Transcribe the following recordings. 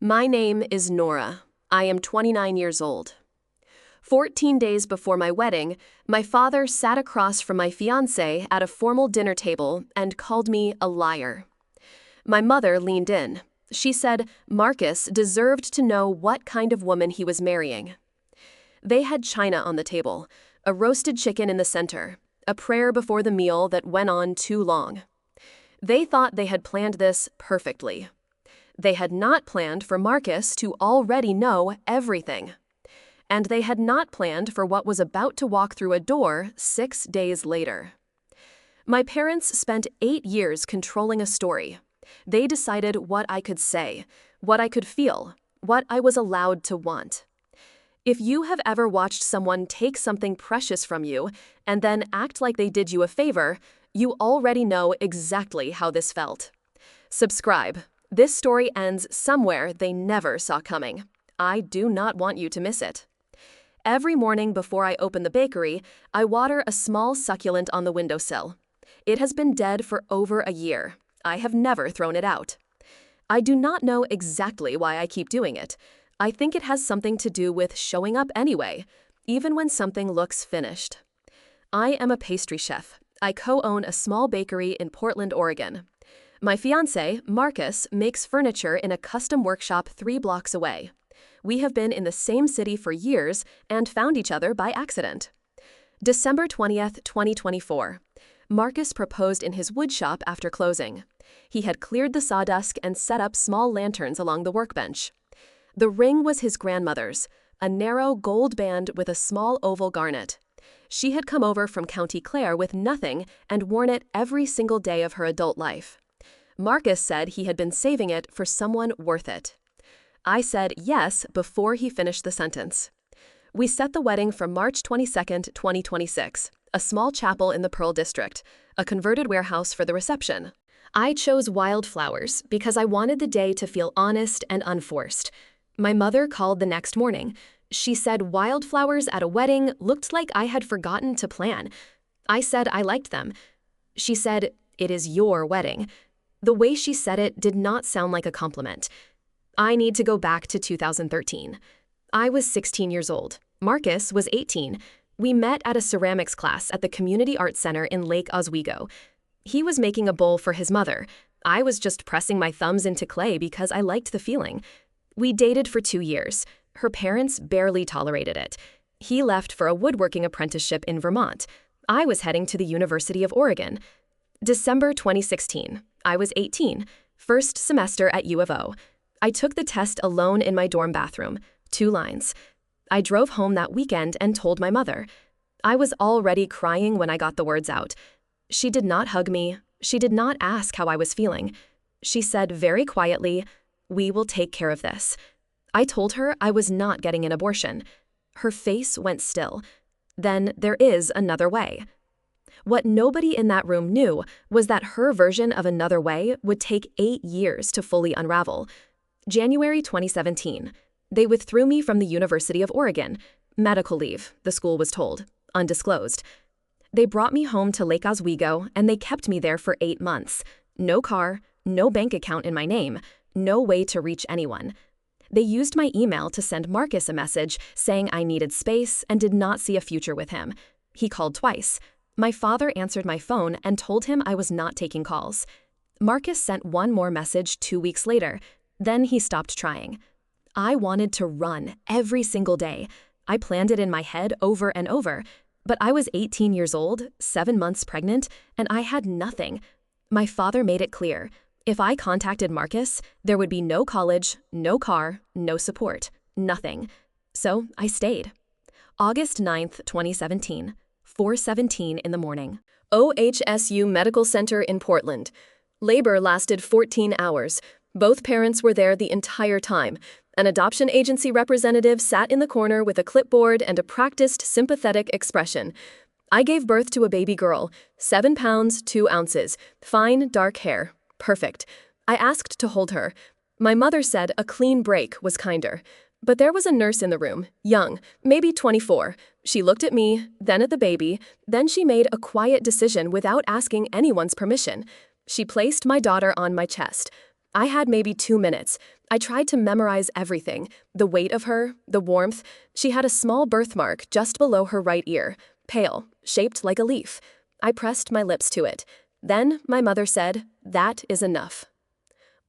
My name is Nora. I am 29 years old. 14 days before my wedding, my father sat across from my fiancé at a formal dinner table and called me a liar. My mother leaned in. She said Marcus deserved to know what kind of woman he was marrying. They had china on the table, a roasted chicken in the center, a prayer before the meal that went on too long. They thought they had planned this perfectly. They had not planned for Marcus to already know everything. And they had not planned for what was about to walk through a door 6 days later. My parents spent 8 years controlling a story. They decided what I could say, what I could feel, what I was allowed to want. If you have ever watched someone take something precious from you and then act like they did you a favor, you already know exactly how this felt. Subscribe. This story ends somewhere they never saw coming. I do not want you to miss it. Every morning before I open the bakery, I water a small succulent on the windowsill. It has been dead for over a year. I have never thrown it out. I do not know exactly why I keep doing it. I think it has something to do with showing up anyway, even when something looks finished. I am a pastry chef. I co-own a small bakery in Portland, Oregon. My fiancé, Marcus, makes furniture in a custom workshop 3 blocks away. We have been in the same city for years and found each other by accident. December 20th, 2024. Marcus proposed in his wood shop after closing. He had cleared the sawdust and set up small lanterns along the workbench. The ring was his grandmother's, a narrow gold band with a small oval garnet. She had come over from County Clare with nothing and worn it every single day of her adult life. Marcus said he had been saving it for someone worth it. I said yes before he finished the sentence. We set the wedding for March 22nd, 2026, a small chapel in the Pearl District, a converted warehouse for the reception. I chose wildflowers because I wanted the day to feel honest and unforced. My mother called the next morning. She said wildflowers at a wedding looked like I had forgotten to plan. I said I liked them. She said, "It is your wedding." The way she said it did not sound like a compliment. I need to go back to 2013. I was 16 years old. Marcus was 18. We met at a ceramics class at the Community Arts Center in Lake Oswego. He was making a bowl for his mother. I was just pressing my thumbs into clay because I liked the feeling. We dated for 2 years. Her parents barely tolerated it. He left for a woodworking apprenticeship in Vermont. I was heading to the University of Oregon. December 2016. I was 18. First semester at U of O. I took the test alone in my dorm bathroom. 2 lines. I drove home that weekend and told my mother. I was already crying when I got the words out. She did not hug me. She did not ask how I was feeling. She said very quietly, "We will take care of this." I told her I was not getting an abortion. Her face went still. Then there is another way. What nobody in that room knew was that her version of another way would take 8 years to fully unravel. January 2017. They withdrew me from the University of Oregon. Medical leave, the school was told. Undisclosed. They brought me home to Lake Oswego and they kept me there for 8 months. No car, no bank account in my name, no way to reach anyone. They used my email to send Marcus a message saying I needed space and did not see a future with him. He called twice. My father answered my phone and told him I was not taking calls. Marcus sent one more message 2 weeks later. Then he stopped trying. I wanted to run every single day. I planned it in my head over and over. But I was 18 years old, 7 months pregnant, and I had nothing. My father made it clear. If I contacted Marcus, there would be no college, no car, no support, nothing. So I stayed. August 9th, 2017, 4:17 in the morning. OHSU Medical Center in Portland. Labor lasted 14 hours. Both parents were there the entire time. An adoption agency representative sat in the corner with a clipboard and a practiced, sympathetic expression. I gave birth to a baby girl, 7 pounds, 2 ounces, fine, dark hair. Perfect. I asked to hold her. My mother said a clean break was kinder. But there was a nurse in the room, young, maybe 24. She looked at me, then at the baby, then she made a quiet decision without asking anyone's permission. She placed my daughter on my chest. I had maybe 2 minutes. I tried to memorize everything: the weight of her, the warmth. She had a small birthmark just below her right ear, pale, shaped like a leaf. I pressed my lips to it. Then my mother said, "That is enough."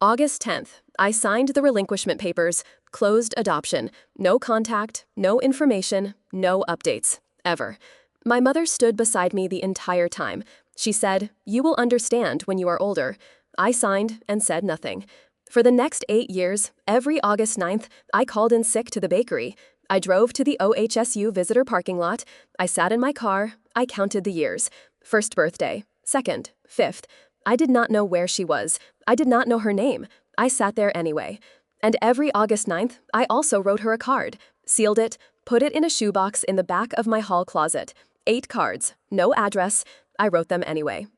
August 10th, I signed the relinquishment papers, closed adoption, no contact, no information, no updates, ever. My mother stood beside me the entire time. She said, "You will understand when you are older." I signed and said nothing. For the next 8 years, every August 9th, I called in sick to the bakery. I drove to the OHSU visitor parking lot. I sat in my car. I counted the years. First birthday, second, fifth. I did not know where she was. I did not know her name. I sat there anyway. And every August 9th, I also wrote her a card, sealed it, put it in a shoebox in the back of my hall closet. 8 cards, no address. I wrote them anyway.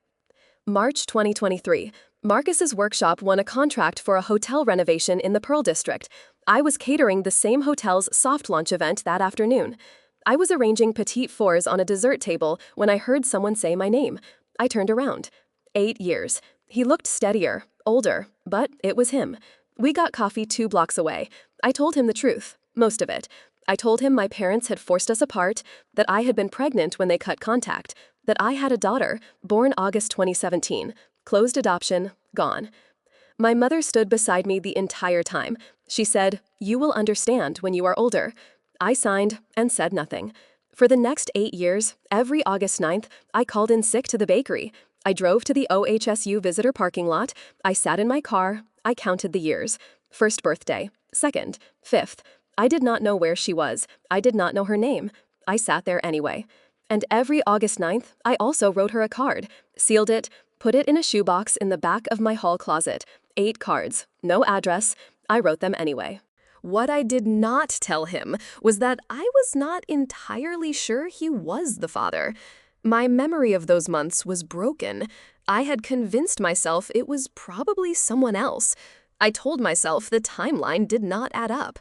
March 2023. Marcus's workshop won a contract for a hotel renovation in the Pearl District. I was catering the same hotel's soft launch event that afternoon. I was arranging petite fours on a dessert table when I heard someone say my name. I turned around. 8 years. He looked steadier, older, but it was him. We got coffee 2 blocks away. I told him the truth, most of it. I told him my parents had forced us apart, that I had been pregnant when they cut contact, that I had a daughter, born August 2017, closed adoption, gone. My mother stood beside me the entire time. She said, "You will understand when you are older." I signed and said nothing. For the next 8 years, every August 9th, I called in sick to the bakery. I drove to the OHSU visitor parking lot. I sat in my car. I counted the years. First birthday, second, fifth. I did not know where she was. I did not know her name. I sat there anyway. And every August 9th, I also wrote her a card, sealed it, put it in a shoebox in the back of my hall closet. 8 cards, no address. I wrote them anyway. What I did not tell him was that I was not entirely sure he was the father. My memory of those months was broken. I had convinced myself it was probably someone else. I told myself the timeline did not add up.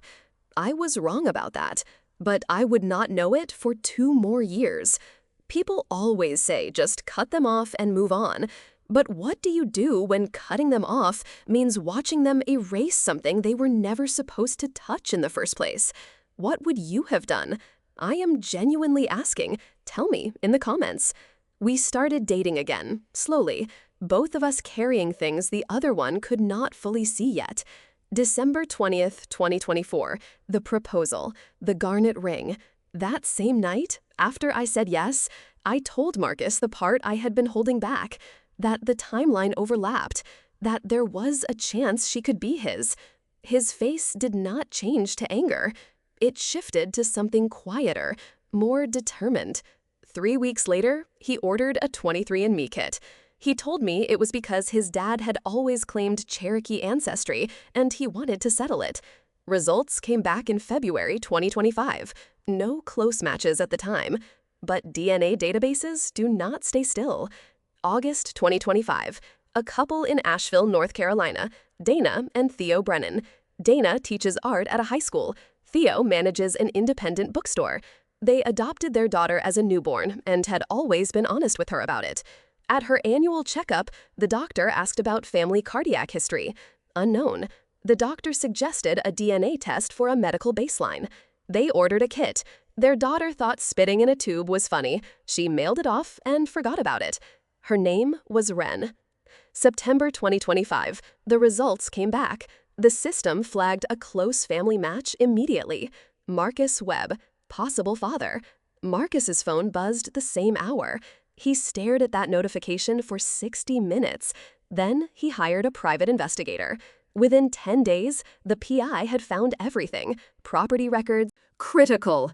I was wrong about that, but I would not know it for 2 more years. People always say just cut them off and move on. But what do you do when cutting them off means watching them erase something they were never supposed to touch in the first place? What would you have done? I am genuinely asking. Tell me in the comments. We started dating again, slowly, both of us carrying things the other one could not fully see yet. December 20th, 2024, the proposal, the garnet ring. That same night, after I said yes, I told Marcus the part I had been holding back, that the timeline overlapped, that there was a chance she could be his. His face did not change to anger. It shifted to something quieter, more determined. 3 weeks later, he ordered a 23andMe kit. He told me it was because his dad had always claimed Cherokee ancestry and he wanted to settle it. Results came back in February 2025. No close matches at the time. But DNA databases do not stay still. August 2025. A couple in Asheville, North Carolina, Dana and Theo Brennan. Dana teaches art at a high school. Theo manages an independent bookstore. They adopted their daughter as a newborn and had always been honest with her about it. At her annual checkup, the doctor asked about family cardiac history. Unknown. The doctor suggested a DNA test for a medical baseline. They ordered a kit. Their daughter thought spitting in a tube was funny. She mailed it off and forgot about it. Her name was Wren. September 2025. The results came back. The system flagged a close family match immediately. Marcus Webb, possible father. Marcus's phone buzzed the same hour. He stared at that notification for 60 minutes. Then he hired a private investigator. Within 10 days, the PI had found everything. Property records. Critical.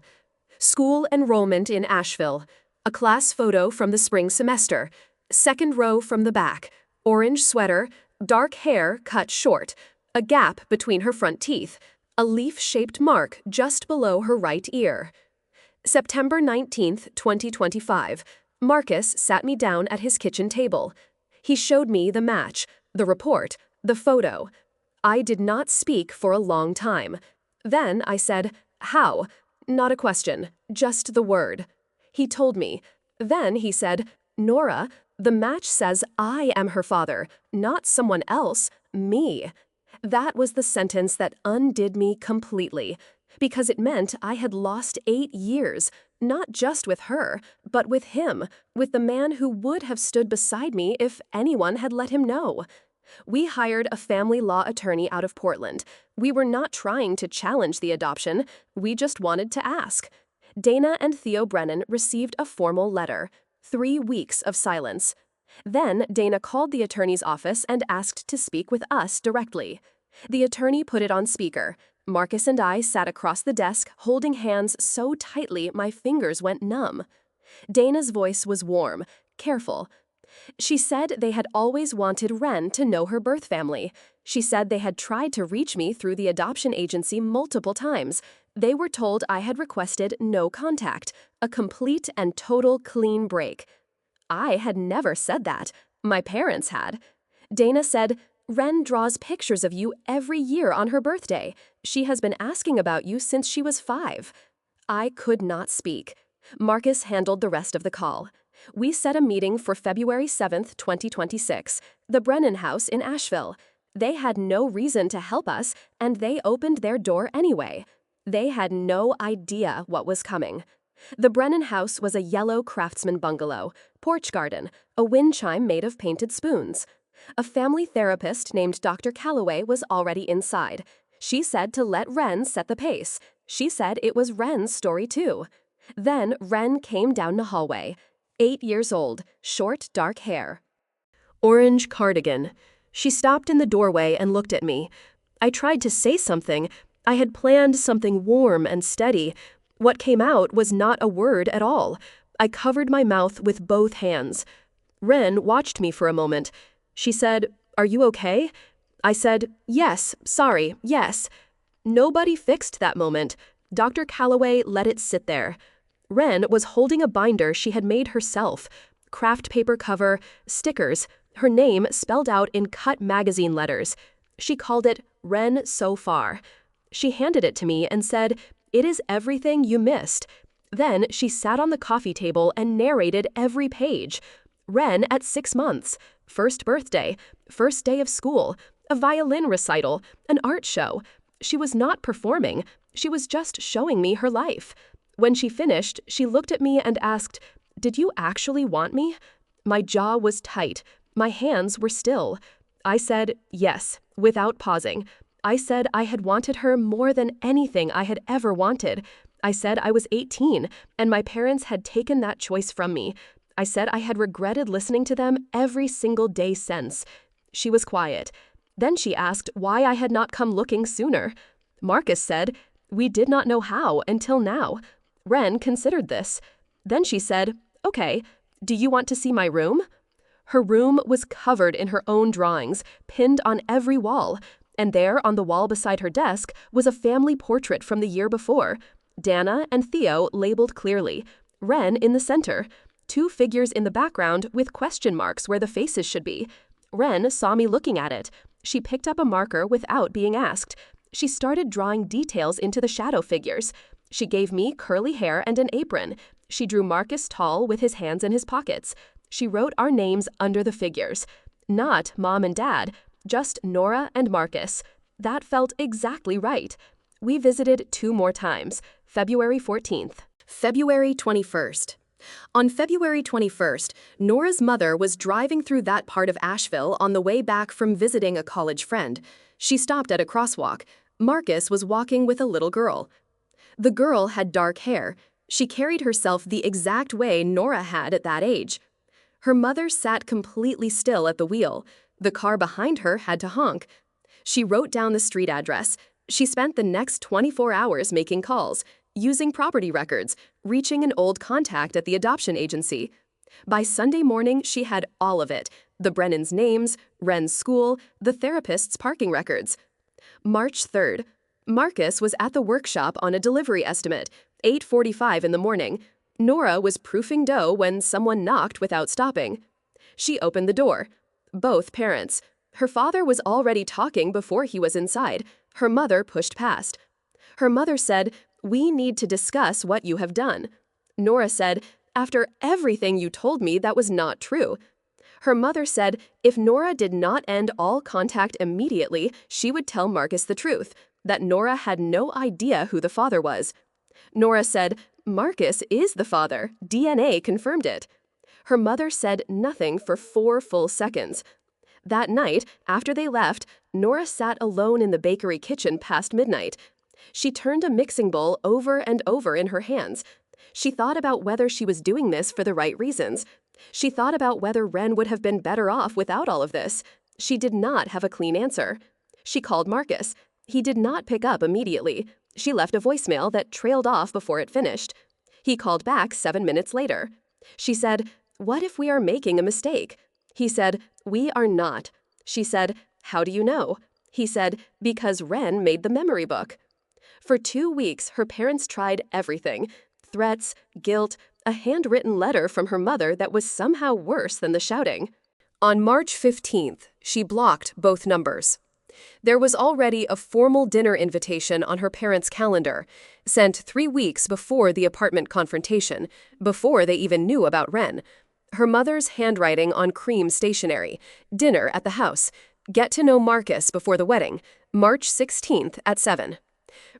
School enrollment in Asheville. A class photo from the spring semester. Second row from the back. Orange sweater. Dark hair cut short. A gap between her front teeth. A leaf-shaped mark just below her right ear. September 19th, 2025. Marcus sat me down at his kitchen table. He showed me the match, the report, the photo. I did not speak for a long time. Then I said, "How?" Not a question, just the word. He told me. Then he said, "Nora, the match says I am her father, not someone else. Me. That was the sentence that undid me completely, because it meant I had lost 8 years, not just with her, but with him, with the man who would have stood beside me if anyone had let him know. We hired a family law attorney out of Portland. We were not trying to challenge the adoption, we just wanted to ask. Dana and Theo Brennan received a formal letter. 3 weeks of silence. Then Dana called the attorney's office and asked to speak with us directly. The attorney put it on speaker. Marcus and I sat across the desk, holding hands so tightly my fingers went numb. Dana's voice was warm, careful. She said they had always wanted Ren to know her birth family. She said they had tried to reach me through the adoption agency multiple times. They were told I had requested no contact, a complete and total clean break. I had never said that. My parents had. Dana said, Ren draws pictures of you every year on her birthday. She has been asking about you since she was 5. I could not speak. Marcus handled the rest of the call. We set a meeting for February 7th, 2026, the Brennan House in Asheville. They had no reason to help us, and they opened their door anyway. They had no idea what was coming. The Brennan house was a yellow craftsman bungalow, porch garden, a wind chime made of painted spoons. A family therapist named Dr. Calloway was already inside. She said to let Ren set the pace. She said it was Ren's story too. Then Ren came down the hallway. 8 years old, short, dark hair. Orange cardigan. She stopped in the doorway and looked at me. I tried to say something. I had planned something warm and steady. What came out was not a word at all. I covered my mouth with both hands. Ren watched me for a moment. She said, "Are you okay?" I said, "Yes, sorry, yes." Nobody fixed that moment. Dr. Calloway let it sit there. Ren was holding a binder she had made herself. Craft paper cover, stickers, her name spelled out in cut magazine letters. She called it Ren So Far. She handed it to me and said, "It is everything you missed." Then she sat on the coffee table and narrated every page. Ren at 6 months, first birthday, first day of school, a violin recital, an art show. She was not performing. She was just showing me her life. When she finished, she looked at me and asked, "Did you actually want me?" My jaw was tight. My hands were still. I said, yes, without pausing. I said I had wanted her more than anything I had ever wanted. I said I was 18, and my parents had taken that choice from me. I said I had regretted listening to them every single day since. She was quiet. Then she asked why I had not come looking sooner. Marcus said, "We did not know how until now." Ren considered this. Then she said, "Okay, do you want to see my room?" Her room was covered in her own drawings, pinned on every wall. And there, on the wall beside her desk, was a family portrait from the year before. Dana and Theo labeled clearly. Ren in the center. 2 figures in the background with question marks where the faces should be. Ren saw me looking at it. She picked up a marker without being asked. She started drawing details into the shadow figures. She gave me curly hair and an apron. She drew Marcus tall with his hands in his pockets. She wrote our names under the figures. Not Mom and Dad, just Nora and Marcus. That felt exactly right. We visited 2 more times, February 14th. February 21st. On February 21st, Nora's mother was driving through that part of Asheville on the way back from visiting a college friend. She stopped at a crosswalk. Marcus was walking with a little girl. The girl had dark hair. She carried herself the exact way Nora had at that age. Her mother sat completely still at the wheel. The car behind her had to honk. She wrote down the street address. She spent the next 24 hours making calls, using property records, reaching an old contact at the adoption agency. By Sunday morning, she had all of it: the Brennans' names, Ren's school, the therapist's parking records. March 3rd. Marcus was at the workshop on a delivery estimate, 8:45 in the morning. Nora was proofing dough when someone knocked without stopping. She opened the door. Both parents. Her father was already talking before he was inside. Her mother pushed past. Her mother said, "We need to discuss what you have done." Nora said, "After everything you told me, that was not true." Her mother said if Nora did not end all contact immediately, she would tell Marcus the truth, that Nora had no idea who the father was. Nora said, Marcus is the father. DNA confirmed it. Her mother said nothing for 4 full seconds. That night, after they left, Nora sat alone in the bakery kitchen past midnight. She turned a mixing bowl over and over in her hands. She thought about whether she was doing this for the right reasons. She thought about whether Wren would have been better off without all of this. She did not have a clean answer. She called Marcus. He did not pick up immediately. She left a voicemail that trailed off before it finished. He called back 7 minutes later. She said, "What if we are making a mistake?" He said, "We are not." She said, "How do you know?" He said, "Because Wren made the memory book." For 2 weeks, her parents tried everything. Threats, guilt, a handwritten letter from her mother that was somehow worse than the shouting. On March 15th, she blocked both numbers. There was already a formal dinner invitation on her parents' calendar, sent 3 weeks before the apartment confrontation, before they even knew about Wren. Her mother's handwriting on cream stationery, dinner at the house, get to know Marcus before the wedding, March 16th at 7.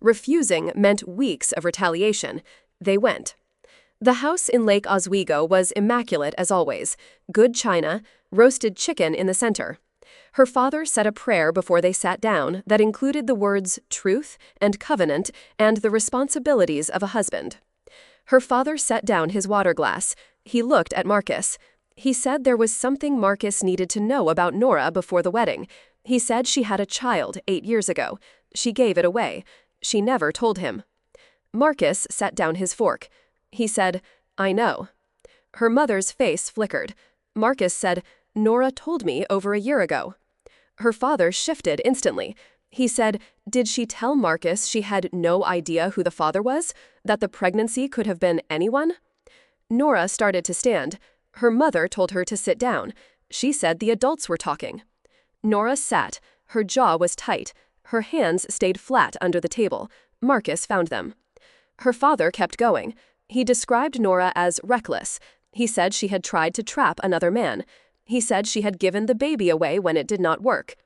Refusing meant weeks of retaliation. They went. The house in Lake Oswego was immaculate as always, good china, roasted chicken in the center. Her father said a prayer before they sat down that included the words truth and covenant and the responsibilities of a husband. Her father set down his water glass. He looked at Marcus. He said there was something Marcus needed to know about Nora before the wedding. He said she had a child 8 years ago. She gave it away. She never told him. Marcus set down his fork. He said, "I know." Her mother's face flickered. Marcus said, "Nora told me over a year ago." Her father shifted instantly. He said, did she tell Marcus she had no idea who the father was? That the pregnancy could have been anyone? Nora started to stand. Her mother told her to sit down. She said the adults were talking. Nora sat. Her jaw was tight. Her hands stayed flat under the table. Marcus found them. Her father kept going. He described Nora as reckless. He said she had tried to trap another man. He said she had given the baby away when it did not work.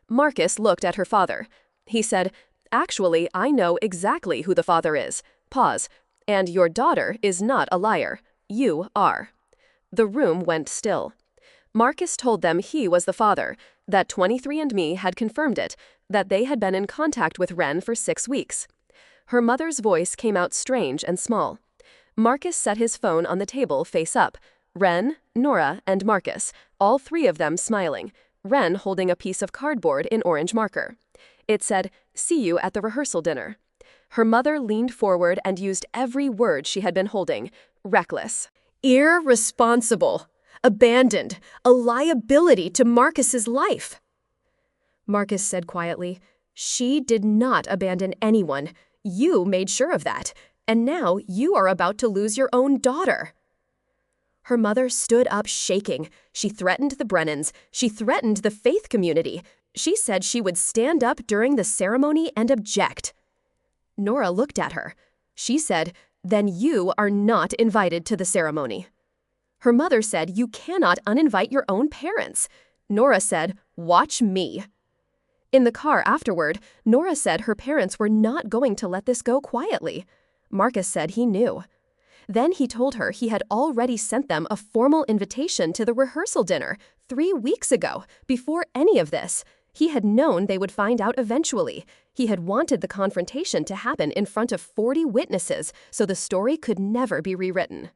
Marcus looked at her father. He said, "Actually, I know exactly who the father is." Pause. "And your daughter is not a liar. You are." The room went still. Marcus told them he was the father, that 23andMe had confirmed it, that they had been in contact with Wren for 6 weeks. Her mother's voice came out strange and small. Marcus set his phone on the table face up. Wren, Nora, and Marcus, all 3 of them smiling. Wren holding a piece of cardboard in orange marker. It said, "See you at the rehearsal dinner." Her mother leaned forward and used every word she had been holding. Reckless. Irresponsible. Abandoned. A liability to Marcus's life. Marcus said quietly, "She did not abandon anyone. You made sure of that. And now you are about to lose your own daughter." Her mother stood up shaking. She threatened the Brennans. She threatened the faith community. She said she would stand up during the ceremony and object. Nora looked at her. She said, "Then you are not invited to the ceremony." Her mother said, "You cannot uninvite your own parents." Nora said, "Watch me." In the car afterward, Nora said her parents were not going to let this go quietly. Marcus said he knew. Then he told her he had already sent them a formal invitation to the rehearsal dinner 3 weeks ago, before any of this. He had known they would find out eventually. He had wanted the confrontation to happen in front of 40 witnesses so the story could never be rewritten.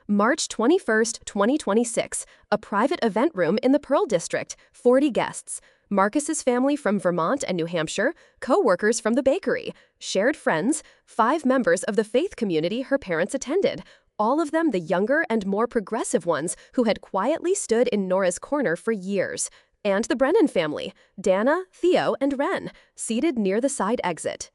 March 21st, 2026, a private event room in the Pearl District, 40 guests. Marcus's family from Vermont and New Hampshire, co-workers from the bakery, shared friends, 5 members of the faith community her parents attended, all of them the younger and more progressive ones who had quietly stood in Nora's corner for years, and the Brennan family, Dana, Theo, and Wren, seated near the side exit.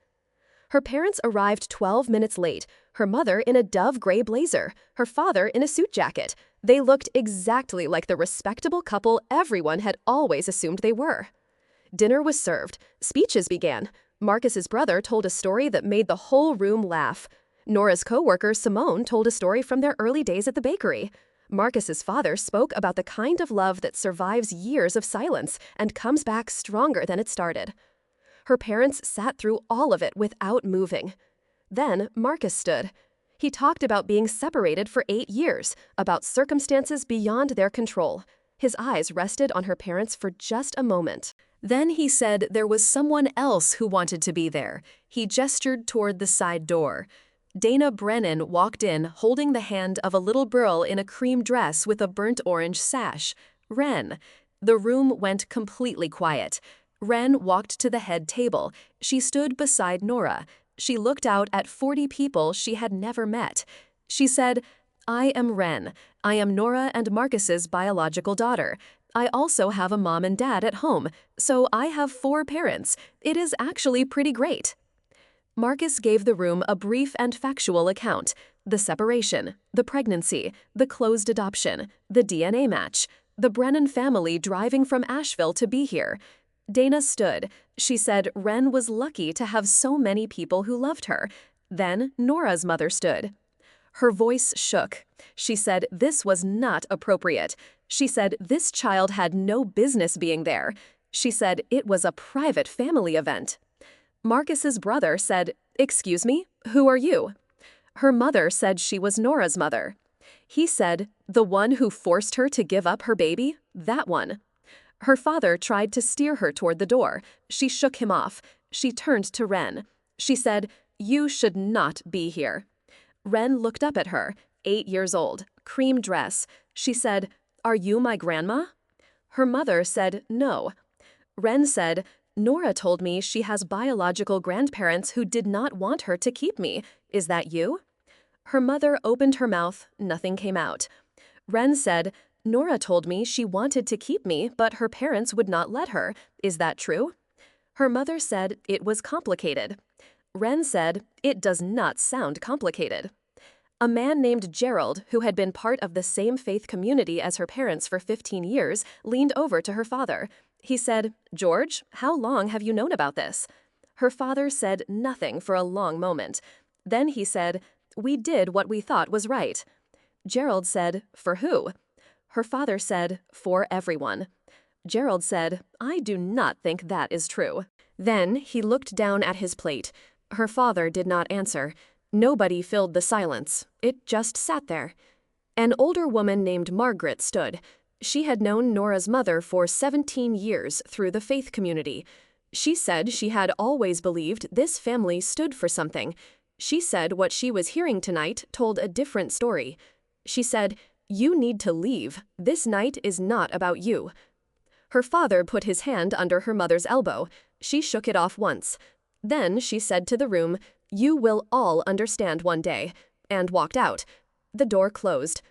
Her parents arrived 12 minutes late, her mother in a dove gray blazer, her father in a suit jacket. They looked exactly like the respectable couple everyone had always assumed they were. Dinner was served. Speeches began. Marcus's brother told a story that made the whole room laugh. Nora's co-worker Simone told a story from their early days at the bakery. Marcus's father spoke about the kind of love that survives years of silence and comes back stronger than it started. Her parents sat through all of it without moving. Then Marcus stood. He talked about being separated for 8 years, about circumstances beyond their control. His eyes rested on her parents for just a moment. Then he said there was someone else who wanted to be there. He gestured toward the side door. Dana Brennan walked in holding the hand of a little girl in a cream dress with a burnt orange sash. Wren. The room went completely quiet. Wren walked to the head table. She stood beside Nora. She looked out at 40 people she had never met. She said, "I am Wren. I am Nora and Marcus's biological daughter. I also have a mom and dad at home, so I have 4 parents. It is actually pretty great." Marcus gave the room a brief and factual account. The separation, the pregnancy, the closed adoption, the DNA match, the Brennan family driving from Asheville to be here. Dana stood. She said Wren was lucky to have so many people who loved her. Then Nora's mother stood. Her voice shook. She said this was not appropriate. She said this child had no business being there. She said it was a private family event. Marcus's brother said, "Excuse me, who are you?" Her mother said she was Nora's mother. He said, "The one who forced her to give up her baby? That one." Her father tried to steer her toward the door. She shook him off. She turned to Wren. She said, "You should not be here." Wren looked up at her, 8 years old, cream dress. She said, "Are you my grandma?" Her mother said no. Wren said, "Nora told me she has biological grandparents who did not want her to keep me. Is that you?" Her mother opened her mouth. Nothing came out. Wren said, "Nora told me she wanted to keep me, but her parents would not let her. Is that true?" Her mother said it was complicated. Wren said, "It does not sound complicated." A man named Gerald, who had been part of the same faith community as her parents for 15 years, leaned over to her father. He said, "George, how long have you known about this?" Her father said nothing for a long moment. Then he said, "We did what we thought was right." Gerald said, "For who?" Her father said, "For everyone." Gerald said, "I do not think that is true." Then he looked down at his plate. Her father did not answer. Nobody filled the silence. It just sat there. An older woman named Margaret stood. She had known Nora's mother for 17 years through the faith community. She said she had always believed this family stood for something. She said what she was hearing tonight told a different story. She said, "You need to leave. This night is not about you." Her father put his hand under her mother's elbow. She shook it off once. Then she said to the room, "You will all understand one day," and walked out. The door closed.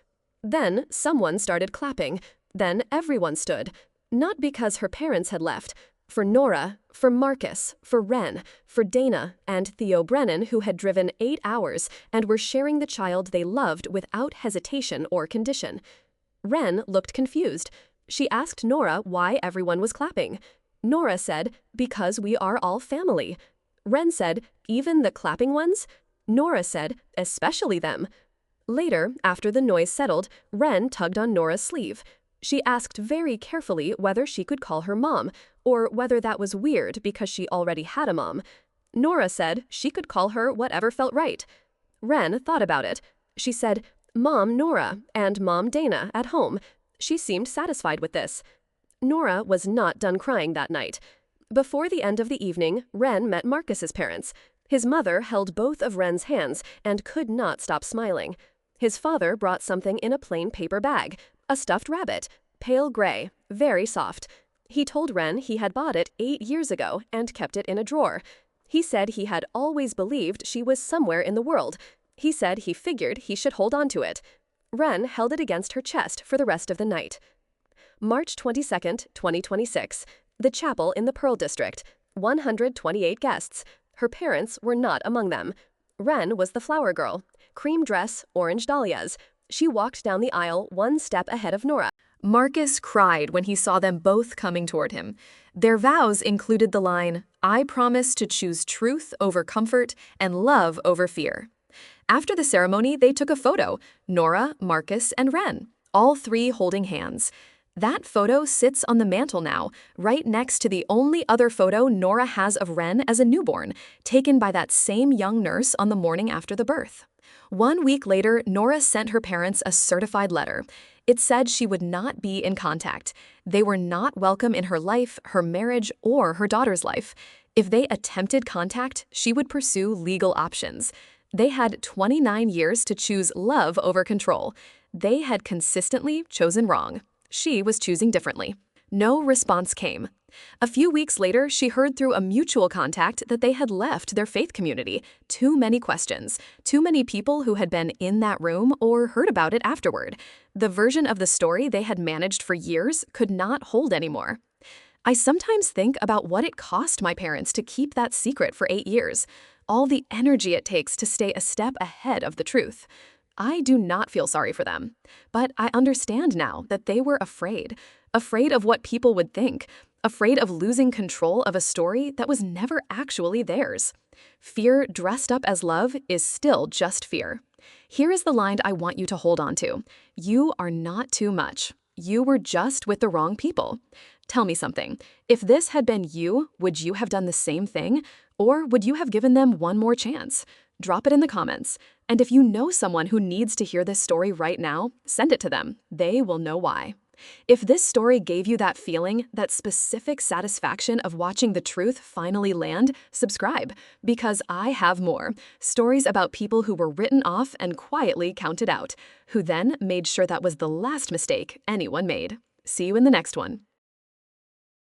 Then someone started clapping. Then everyone stood. Not because her parents had left. For Nora, for Marcus, for Wren, for Dana, and Theo Brennan, who had driven 8 hours and were sharing the child they loved without hesitation or condition. Wren looked confused. She asked Nora why everyone was clapping. Nora said, "Because we are all family." Wren said, "Even the clapping ones?" Nora said, "Especially them." Later, after the noise settled, Wren tugged on Nora's sleeve. She asked very carefully whether she could call her mom, or whether that was weird because she already had a mom. Nora said she could call her whatever felt right. Wren thought about it. She said, "Mom Nora and Mom Dana at home." She seemed satisfied with this. Nora was not done crying that night. Before the end of the evening, Wren met Marcus's parents. His mother held both of Wren's hands and could not stop smiling. His father brought something in a plain paper bag, a stuffed rabbit, pale gray, very soft. He told Wren he had bought it 8 years ago and kept it in a drawer. He said he had always believed she was somewhere in the world. He said he figured he should hold on to it. Wren held it against her chest for the rest of the night. March 22, 2026. The chapel in the Pearl District. 128 guests. Her parents were not among them. Wren was the flower girl. Cream dress, orange dahlias. She walked down the aisle one step ahead of Nora. Marcus cried when he saw them both coming toward him. Their vows included the line, "I promise to choose truth over comfort and love over fear." After the ceremony, they took a photo, Nora, Marcus, and Wren. all three holding hands. That photo sits on the mantel now, right next to the only other photo Nora has of Ren as a newborn, taken by that same young nurse on the morning after the birth. 1 week later, Nora sent her parents a certified letter. It said she would not be in contact. They were not welcome in her life, her marriage, or her daughter's life. If they attempted contact, she would pursue legal options. They had 29 years to choose love over control. They had consistently chosen wrong. She was choosing differently. No response came. A few weeks later, she heard through a mutual contact that they had left their faith community. Too many questions. Too many people who had been in that room or heard about it afterward. The version of the story they had managed for years could not hold anymore. I sometimes think about what it cost my parents to keep that secret for 8 years. All the energy it takes to stay a step ahead of the truth. I do not feel sorry for them, but I understand now that they were afraid of what people would think, afraid of losing control of a story that was never actually theirs. Fear dressed up as love is still just fear. Here is the line I want you to hold on to. You are not too much. You were just with the wrong people. Tell me something. If this had been you, would you have done the same thing? Or would you have given them one more chance? Drop it in the comments. And if you know someone who needs to hear this story right now, send it to them. They will know why. If this story gave you that feeling, that specific satisfaction of watching the truth finally land, subscribe, because I have more. Stories about people who were written off and quietly counted out, who then made sure that was the last mistake anyone made. See you in the next one.